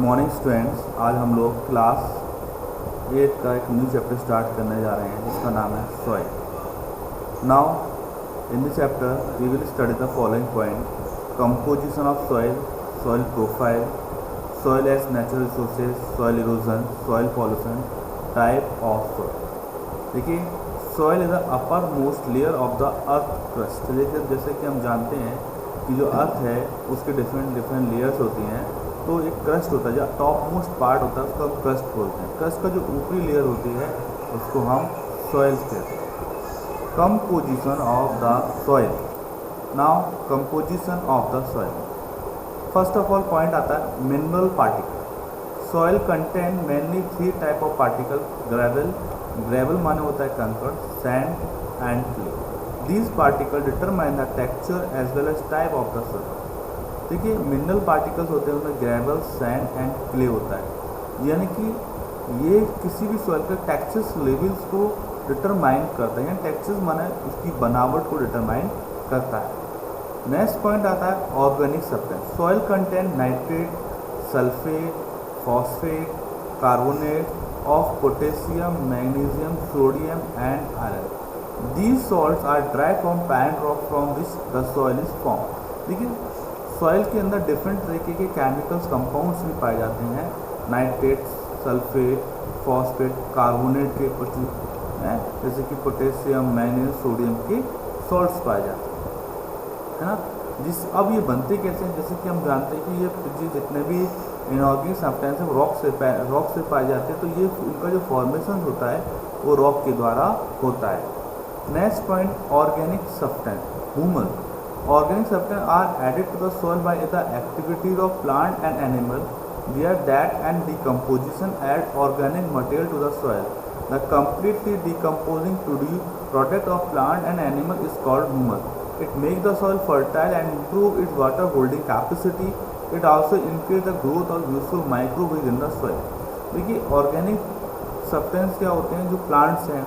Morning students, आज हम लोग क्लास 8 का एक न्यू चैप्टर स्टार्ट करने जा रहे हैं जिसका नाम है soil. Now in this chapter we will study the following point: composition of soil, soil profile, soil as natural resources, soil erosion, soil pollution, type of soil. देखिए, soil is the upper most layer of the earth crust. जैसे कि हम जानते हैं कि जो अर्थ है उसके डिफरेंट लेयर्स होती हैं, तो एक क्रस्ट होता है, जो टॉप मोस्ट पार्ट होता है उसको हम क्रस्ट बोलते हैं। क्रस्ट का जो ऊपरी लेयर होती है उसको हम सॉइल्स कहते हैं। Composition of the soil. Now composition of the soil, first of all point आता है mineral particle. Soil contain mainly 3 type of particle: gravel माने होता है कंकड़, sand and clay. These particle determine the texture as well as type of the soil. देखिए, mineral particles होते हैं उनमें ग्रेवल, सैंड एंड क्ले होता है, यानी कि ये किसी भी सॉइल के टेक्सचर्स लेवल्स को डिटरमाइन करते हैं। टेक्सचर्स माने उसकी बनावट को डिटरमाइन करता है। नेक्स्ट पॉइंट आता है organic substance. Soil contain nitrate, sulphate, phosphate, carbonate of potassium, magnesium, sodium and iron. These salts are derived from parent rock from which the soil is formed. देखिए, soil के अंदर different तरीके के chemicals compounds भी पाए जाते हैं। Nitrate, sulphate, phosphate, carbonate के जैसे कि पोटेशियम, मैग्नीशियम, सोडियम के सॉल्ट्स पाए जाते हैं, है ना। अब ये बनते कैसे हैं? जैसे कि हम जानते हैं कि ये जितने भी इनऑर्गेनिक सब्सटेंस है रॉक से पाए जाते हैं, तो ये उनका जो फॉर्मेशन होता है वो रॉक के द्वारा होता है। Next point, organic substance, humus. Organic substances are added to the soil by the activities of plant and animal. Where that and decomposition add organic material to the soil. The completely decomposing product of plant and animal is called humus. It makes the soil fertile and improve its water holding capacity. It also increases the growth of useful microbes in the soil. देखिए, organic substance क्या होते हैं? जो plants हैं,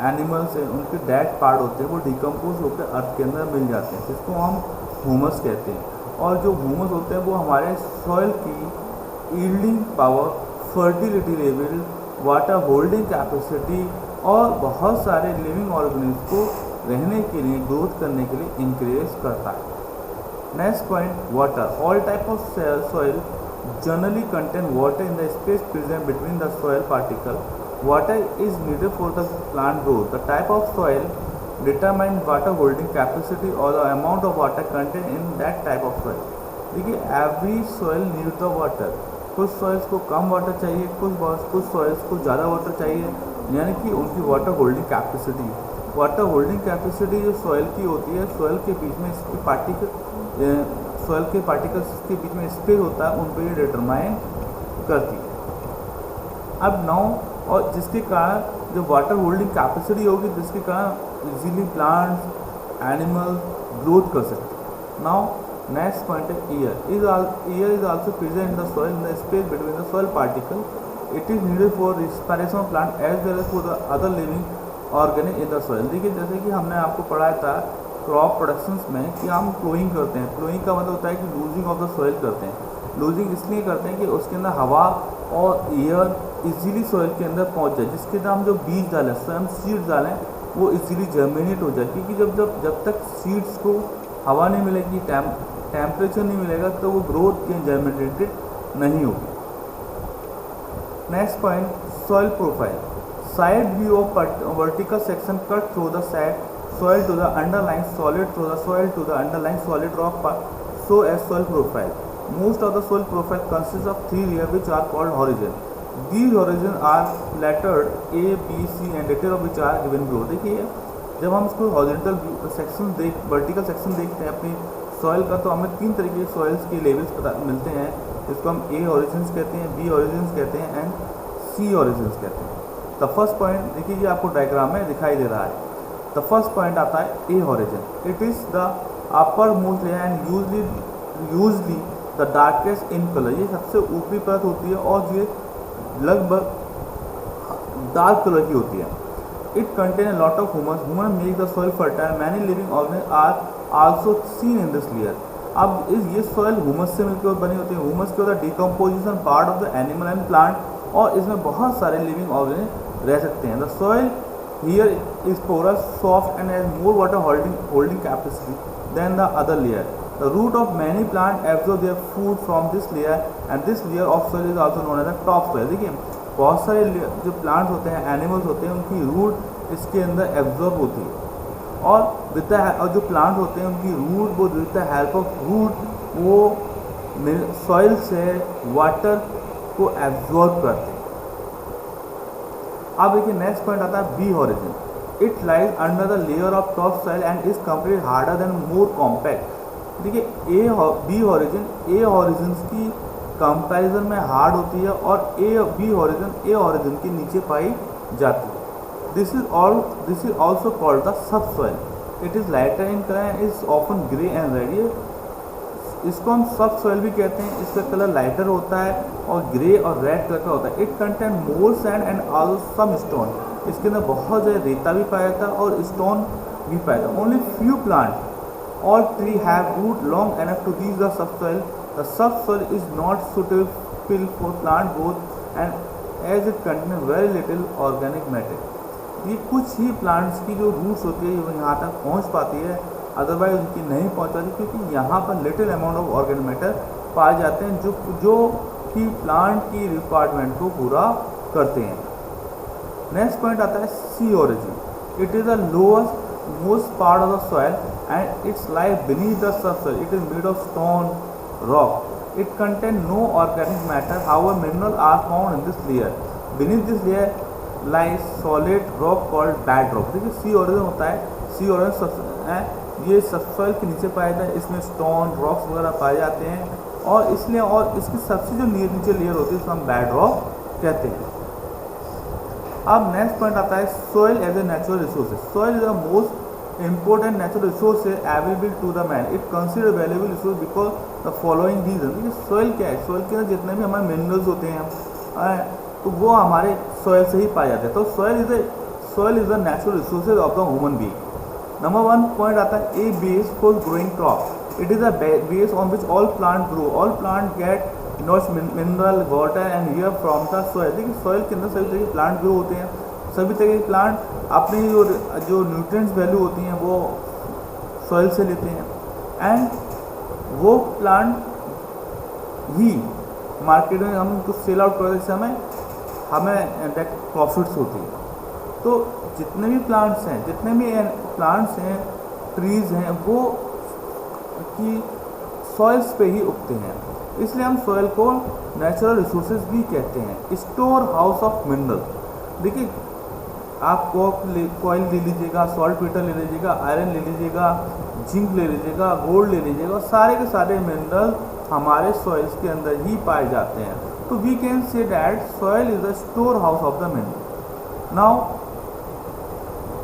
animals हैं, उनके dead part होते हैं वो डिकम्पोज होकर अर्थ के अंदर मिल जाते हैं, जिसको हम ह्यूमस कहते हैं। और जो ह्यूमस होते हैं वो हमारे सॉइल की yielding power, fertility level, water holding capacity और बहुत सारे लिविंग ऑर्गेनिज्म को रहने के लिए, ग्रोथ करने के लिए इंक्रीज करता है। Next point, water. All type of soil generally contain water in the space present between the soil particle. Water is needed for the plant growth. The type of soil determines water holding capacity or the amount of water contained in that type of soil. देखिए, every soil needs the water. कुछ soils को कम water चाहिए, कुछ soils को ज़्यादा water चाहिए, यानी कि उनकी water holding capacity. Water holding capacity जो सॉइल की होती है, सॉइल के बीच में सॉइल के पार्टिकल्स के बीच में स्पेस होता है, उन पर डिटरमाइन करती है। अब नाउ, और जिसके कारण जो वाटर होल्डिंग कैपेसिटी होगी, जिसके कारण इजीली प्लांट्स, एनिमल्स ग्रोथ कर सकते हैं। नाउ नेक्स्ट पॉइंट है air is also present in the soil in the space between the soil particle. It is needed for respiration of plant as well as for the other living organic in the soil. देखिए, जैसे कि हमने आपको पढ़ाया था crop productions में कि हम प्लोइंग करते हैं। प्लोइंग का मतलब होता है कि लूजिंग ऑफ द सॉइल करते हैं। लूजिंग इसलिए करते हैं कि उसके अंदर हवा और एयर इजीली सॉइल के अंदर पहुंच जाए, जिसके अंदर हम जो बीज डालें, स्वयं सीड्स डालें, वो इजीली जर्मिनेट हो जाए। क्योंकि जब तक सीड्स को हवा नहीं मिलेगी, टेम्परेचर नहीं मिलेगा, तो वो ग्रोथ या जर्मिनेटेड नहीं होगी। Next point, soil profile. Side view of vertical section cut through the side soil to the underlying solid, through the soil to the underlying solid rock part, so as soil profile. Most of the soil profile consists of 3 layers which are called horizon. These horizons are lettered A, B, C and detail of which are given below. देखिए, जब हम इसको horizontal section vertical section देखते हैं अपनी soil का, तो हमें 3 तरीके के सॉइल्स के लेवल्स पता मिलते हैं, जिसको हम A ऑरिजिन्स कहते हैं, B ऑरिजिन्स कहते हैं एंड C ऑरिजिन्स कहते हैं। द फर्स्ट पॉइंट देखिए, ये आपको डायग्राम में दिखाई दे रहा है। द फर्स्ट पॉइंट आता है A horizon. It is the upper most layer and usually the darkest in colour. ये सबसे ऊपरी परत होती है और ये लगभग डार्क कलर की होती है. It contain a lot of humus. Humus make the soil fertile. Many living organism are also seen in this layer. अब ये सॉइल ह्यूमस से मिलकर बनी होती है। ह्यूमस क्या होता है? Decomposition part of the animal and plant, और इसमें बहुत सारे लिविंग ऑर्गेनिज्म रह सकते हैं। The soil here is porous, soft and has more water holding capacity than the other layer. The root of many plant absorb their food from this layer and this layer of soil is also known as the top soil. देखिए बहुत सारे जो plants होते हैं, animals होते हैं, उनकी root इसके अंदर एब्जॉर्ब होती है, और जो प्लांट होते हैं उनकी रूट वो with the help of root वो सॉइल से वाटर को एब्जॉर्ब करते हैं। अब देखिए नेक्स्ट पॉइंट आता है B origin. It lies under the layer of top soil and is complete harder than more compact. देखिए बी ऑरिजिन ए ऑरिजिन की कंपैरिजन में हार्ड होती है, और बी ऑरिजिन ए ऑरिजिन के नीचे पाई जाती है। This is also called the sub soil. It is lighter in colour and is often grey and red. इसको हम सब सॉइल भी कहते हैं। इसका कलर लाइटर होता है और ग्रे और रेड कलर का होता है। It contain more sand and also some stone. इसके अंदर बहुत ज़्यादा रेता भी पाया जाता है और स्टोन भी पाया जाता है। ओनली फ्यू प्लांट और tree have root long enough to reach the sub soil. The sub soil is not suitable for plant growth and as it contain very little organic matter. ये कुछ ही plants की जो roots होती है वो यहाँ तक पहुँच पाती है, अदरवाइज उनकी नहीं पहुँच पाती, क्योंकि यहाँ पर little amount of organic matter पाए जाते हैं जो कि प्लांट की रिक्वायरमेंट को पूरा करते हैं। नेक्स्ट पॉइंट आता है C horizon. It is the lowest most part of the soil and its lies beneath the sub soil. It is made of stone rock. It contain no organic matter, however mineral are found in this layer. Beneath this layer lies solid rock called bed rock. देखिए C origin होता है, C origin ये subsoil के नीचे पाया जाता है। इसमें स्टोन रॉक्स वगैरह पाए जाते हैं, और इसलिए और इसकी सबसे जो नीचे लेयर होती है उसको हम बेड रॉक कहते हैं। अब नेक्स्ट पॉइंट आता है soil as a natural resource. Soil is the most important natural resource available to the man. It consider valuable resource because the following reason. देखिए सॉइल क्या है? सॉइल के अंदर जितने भी हमारे मिनरल्स होते हैं तो वो हमारे सॉइल से ही पाए जाते हैं। तो soil is the natural resources of the human being. Number 1 point आता है a base for growing crop. It is a base on which all plant grow. All plant get mineral water and air from the soil. देखिए soil के अंदर सभी तरह के plant grow होते हैं। सभी तरह के प्लांट अपनी जो न्यूट्रिएंट्स वैल्यू होती हैं वो सॉइल से लेते हैं, एंड वो प्लांट ही मार्केट में हम कुछ सेल आउट करते हैं, हमें डायरेक्ट प्रॉफिट्स होती है। तो जितने भी प्लांट्स हैं, ट्रीज़ हैं, वो कि सॉइल्स पे ही उगते हैं, इसलिए हम सॉइल को नेचुरल रिसोर्सेज भी कहते हैं। Store house of mineral. देखिए आप कॉयल ले लीजिएगा, सॉल्ट वाटर ले लीजिएगा, आयरन ले लीजिएगा, जिंक ले लीजिएगा, गोल्ड ले लीजिएगा, सारे के सारे मिनरल हमारे सॉइल्स के अंदर ही पाए जाते हैं। तो we can say that soil is the store house of the mineral. Now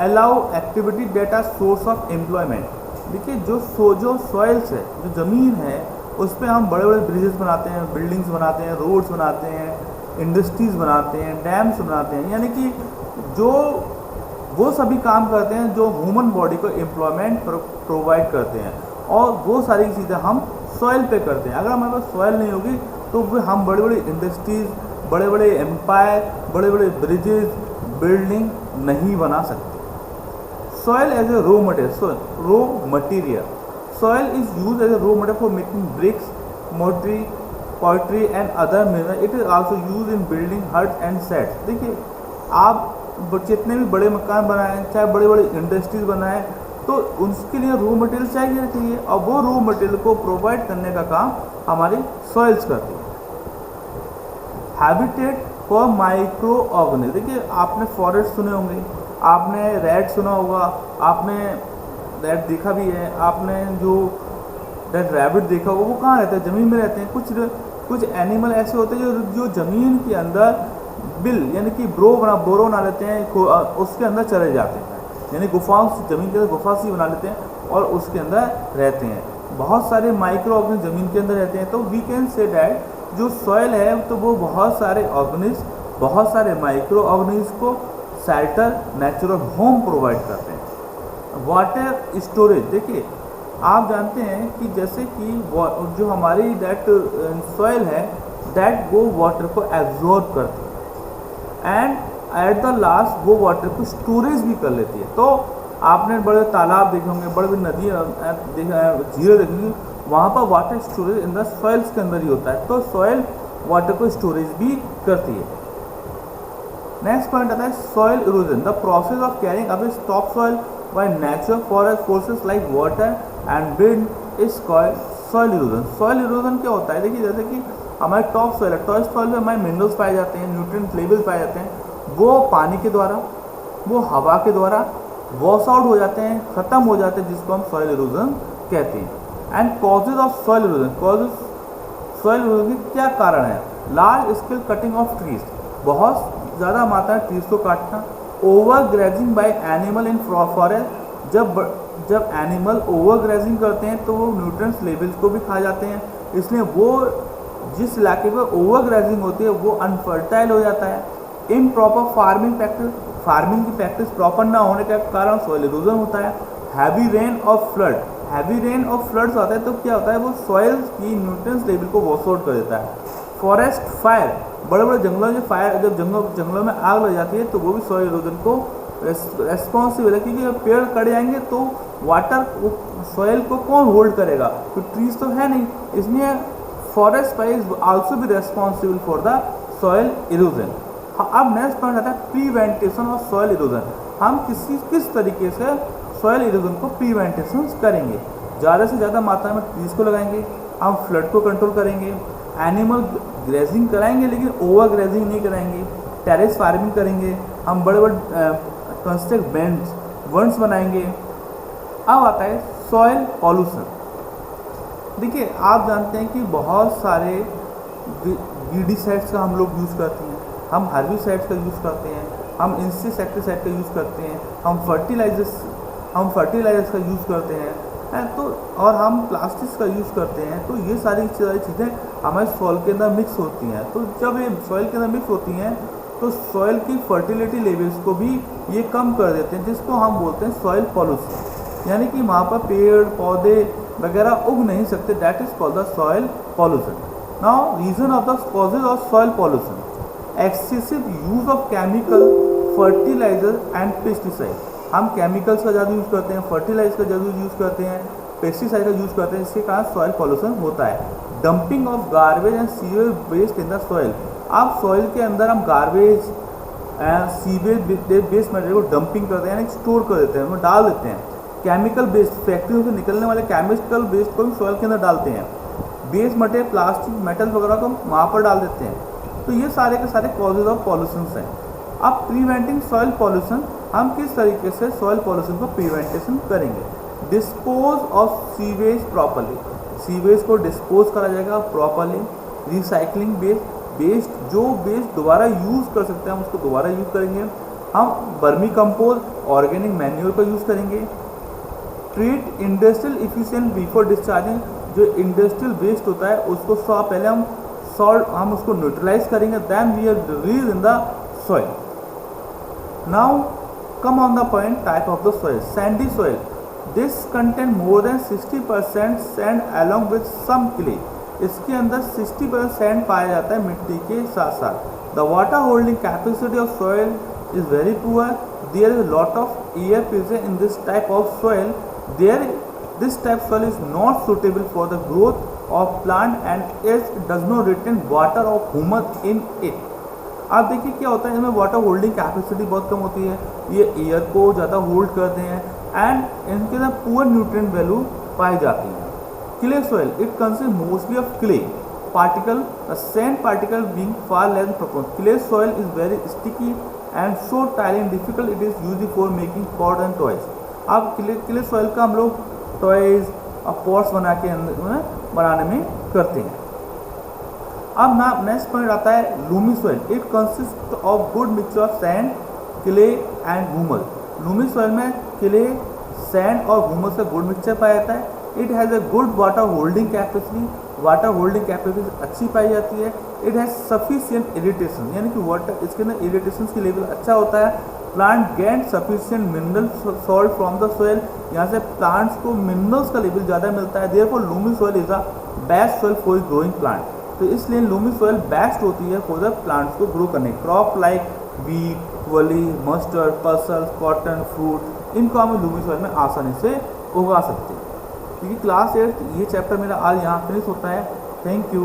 allow activity data source of employment. देखिए जो सॉइल्स है, जो ज़मीन है, उस पर हम बड़े बड़े ब्रिजेस बनाते हैं, बिल्डिंग्स बनाते हैं, रोड्स बनाते हैं, इंडस्ट्रीज़ बनाते हैं, डैम्स बनाते हैं, यानी कि जो वो सभी काम करते हैं जो ह्यूमन बॉडी को एम्प्लॉयमेंट प्रोवाइड करते हैं, और वो सारी चीज़ें हम सॉइल पे करते हैं। अगर हमारे पास सॉइल नहीं होगी तो हम बड़े बड़े इंडस्ट्रीज़, बड़े बड़े एम्पायर, बड़े बड़े ब्रिजेस, बिल्डिंग नहीं बना सकते। Soil as a raw material. Soil is used as a raw material for making bricks, mortar, pottery and other minerals. It is also used in building huts and sheds. देखिए आप जितने भी बड़े मकान बनाएं, चाहे बड़े बड़े इंडस्ट्रीज बनाएं, तो उसके लिए रॉ मटेरियल चाहिए, और वो रॉ मटेरियल को प्रोवाइड करने का काम हमारी सॉइल्स करती है। Habitat for micro organism. देखिए आपने फॉरेस्ट सुने होंगे, आपने रैट सुना होगा, आपने रैट देखा भी है, आपने जो रैबिट देखा होगा, वो कहाँ रहते हैं? ज़मीन में रहते हैं। कुछ एनिमल ऐसे होते हैं जो ज़मीन के अंदर बिल यानी कि बोरो बना लेते हैं, उसके अंदर चले जाते हैं, यानी गुफाओं से, ज़मीन के अंदर गुफा सी बना लेते हैं और उसके अंदर रहते हैं। बहुत सारे माइक्रो ऑर्गेनिज्म ज़मीन के अंदर रहते हैं। तो वी कैन से डैट जो सॉइल है तो वो बहुत सारे ऑर्गेनिज्म, बहुत सारे माइक्रो ऑर्गेनिज्म को शेल्टर, नेचुरल होम प्रोवाइड करते हैं। Water storage. देखिए आप जानते हैं कि जैसे कि जो हमारी दैट सॉइल है दैट वो वाटर को एब्जॉर्ब करती है एंड एट द लास्ट वो वाटर को स्टोरेज भी कर लेती है। तो आपने बड़े तालाब देखे होंगे, बड़े बड़ी नदी झीलें देखेंगे, वहाँ पर water storage in the soils के अंदर ही होता है। तो सॉइल वाटर को स्टोरेज भी करती है। नेक्स्ट पॉइंट आता है soil erosion, the process of carrying away top soil by natural forest forces like water and wind is called soil erosion. Soil erosion क्या होता है? देखिए जैसे कि हमारे टॉप सॉइल है, टॉप सॉइल में हमारे मिनरल्स पाए जाते हैं, न्यूट्रिएंट लेवल्स पाए जाते हैं, वो पानी के द्वारा, वो हवा के द्वारा वॉश आउट हो जाते हैं, ख़त्म हो जाते हैं, जिसको हम सॉइल इरोजन कहते हैं। And causes of soil erosion, causes soil erosion के क्या कारण है? Large scale cutting of trees, बहुत ज़्यादा मात्रा में ट्रीज को काटना, over grazing by animal in forest, जब एनिमल ओवर ग्रेजिंग करते हैं तो वो न्यूट्रिएंट्स लेवल्स को भी खा जाते हैं, इसलिए वो जिस इलाके पर ओवर ग्रेजिंग होती है वो अनफर्टाइल हो जाता है। इम्प्रॉपर फार्मिंग प्रैक्टिस, फार्मिंग की प्रैक्टिस प्रॉपर ना होने के कारण सॉइल इरोजन होता है। हैवी रेन और फ्लड, हैवी रेन और फ्लड्स आता है तो क्या होता है? वो सॉइल की न्यूट्रिएंट्स लेवल को वॉश आउट कर देता है। फॉरेस्ट फायर, बड़े बड़े जंगलों में फायर, जब जंगलों में आग लग जाती है तो वो भी सॉइल इरोजन को रेस्पॉन्सिबल है, क्योंकि जब पेड़ कट जाएंगे तो वाटर सॉइल को कौन होल्ड करेगा? तो ट्रीज तो है नहीं, इसलिए फॉरेस्ट फायर इज आल्सो भी responsible for the soil erosion. अब नेक्स्ट पॉइंट आता है प्रिवेंटेशन ऑफ सॉइल इरोजन। हम किस तरीके से सॉइल इरोजन को प्रिवेंटेशन करेंगे? ज़्यादा से ज़्यादा मात्रा में ट्रीज को लगाएंगे, हम फ्लड को कंट्रोल करेंगे, एनिमल ग्रेजिंग कराएंगे लेकिन ओवर ग्रेजिंग नहीं कराएंगे, टेरेस फार्मिंग करेंगे, हम बड़े बड़े कंस्ट्रक्ट वंड्स बनाएंगे। अब आता है सॉइल पॉल्यूशन। देखिए आप जानते हैं कि बहुत सारे वीडिसाइड्स का हम लोग यूज़ करते हैं, हम हर्बिसाइड्स का यूज़ करते हैं, हम इंसेक्टिसाइड का यूज़ करते हैं, हम फर्टिलाइजर्स का यूज़ करते हैं, तो और हम प्लास्टिक्स का यूज़ करते हैं। तो ये सारी चीज़ें हमारे सॉइल के अंदर मिक्स होती हैं। तो जब ये सॉइल के अंदर मिक्स होती हैं तो सॉइल की फर्टिलिटी लेवल्स को भी ये कम कर देते हैं, जिसको हम बोलते हैं सॉइल पॉल्यूशन, यानी कि वहाँ पर पेड़ पौधे वगैरह उग नहीं सकते, that is called the soil pollution. Now reason of the causes of soil pollution, excessive use of chemical, fertiliser and pesticide. हम केमिकल्स का ज़्यादा यूज़ करते हैं, फर्टिलाइजर का ज़्यादा यूज़ करते हैं, पेस्टिसाइड का यूज़ करते हैं, इसके कारण सॉइल पॉल्यूशन होता है। Dumping of garbage and sewage waste in the soil, आप सॉइल के अंदर हम गार्बेज सीवेज वेस्ट मटेरियल को डंपिंग करते हैं, यानी स्टोर कर देते हैं, वो डाल देते हैं। केमिकल वेस्ट, फैक्ट्रियों से निकलने वाले केमिकल वेस्ट को भी सॉइल के अंदर डालते हैं। वेस्ट मटेरियल प्लास्टिक मेटल वगैरह को वहाँ पर डाल देते हैं। तो ये सारे के सारे कॉजेज ऑफ पॉल्यूशन हैं। अब प्रिवेंटिंग सॉइल पॉल्यूशन, हम किस तरीके से सॉइल पॉल्यूशन को प्रिवेंटेशन करेंगे? Dispose of sewage properly, sewage को डिस्पोज करा जाएगा प्रॉपरली। रिसाइकलिंग वेस्ट, जो वेस्ट दोबारा यूज़ कर सकते हैं हम उसको दोबारा यूज़ करेंगे। हम वर्मी कंपोस्ट, ऑर्गेनिक मैन्योर का यूज़ करेंगे। Treat industrial efficient before discharging, जो इंडस्ट्रियल वेस्ट होता है उसको पहले हम उसको न्यूट्रलाइज करेंगे, then we are release in the soil. Now come on the point type of the soil. Sandy soil, this contain more than 60% sand along with some clay, इसके अंदर 60% सैंड पाया जाता है मिट्टी के साथ साथ। The water holding capacity of soil is very poor, there is lot of air present in this type of soil, this type soil is not suitable for the growth of plant and it does not retain water of humus in it. आप देखिए क्या होता है, इसमें water holding capacity बहुत कम होती है, ये एयर को ज़्यादा होल्ड करते हैं एंड इनके अंदर पुअर न्यूट्रिएंट वैल्यू पाई जाती है। Clay soil, it consist mostly of clay particle, the sand particle being far less proportion. Clay soil is very sticky and so tiling difficult, it is used for making pot and toys. आप clay soil का हम लोग toys और pots बनाने में करते हैं। अब ना नेक्स्ट पॉइंट आता है Lumi soil, it consist of good mixture of sand, clay and humus. Lumi soil में क्ले, सैंड और ह्यूमस का गुड मिक्सचर पाया जाता है। It has a good water holding capacity, water holding capacity अच्छी पाई जाती है। इट हैज़ सफिशिएंट इरिटेशन, यानी कि वाटर इसके अंदर इरिटेशन की लेवल अच्छा होता है। Plant get sufficient mineral salt from the soil, यहाँ से प्लांट्स को मिनरल्स का लेवल ज़्यादा मिलता है। Therefore Lumi soil is a best soil for growing plant, तो इसलिए लूमी सॉइल बेस्ट होती है फॉर द प्लांट्स को ग्रो करने। क्रॉप लाइक वीट, वली, मस्टर्ड, पल्सेस, कॉटन, फ्रूट, इनको हम लूमी सॉइल में आसानी से उगा सकते हैं। क्योंकि क्लास 8 ये चैप्टर मेरा आज यहाँ फिनिश होता है। Thank you.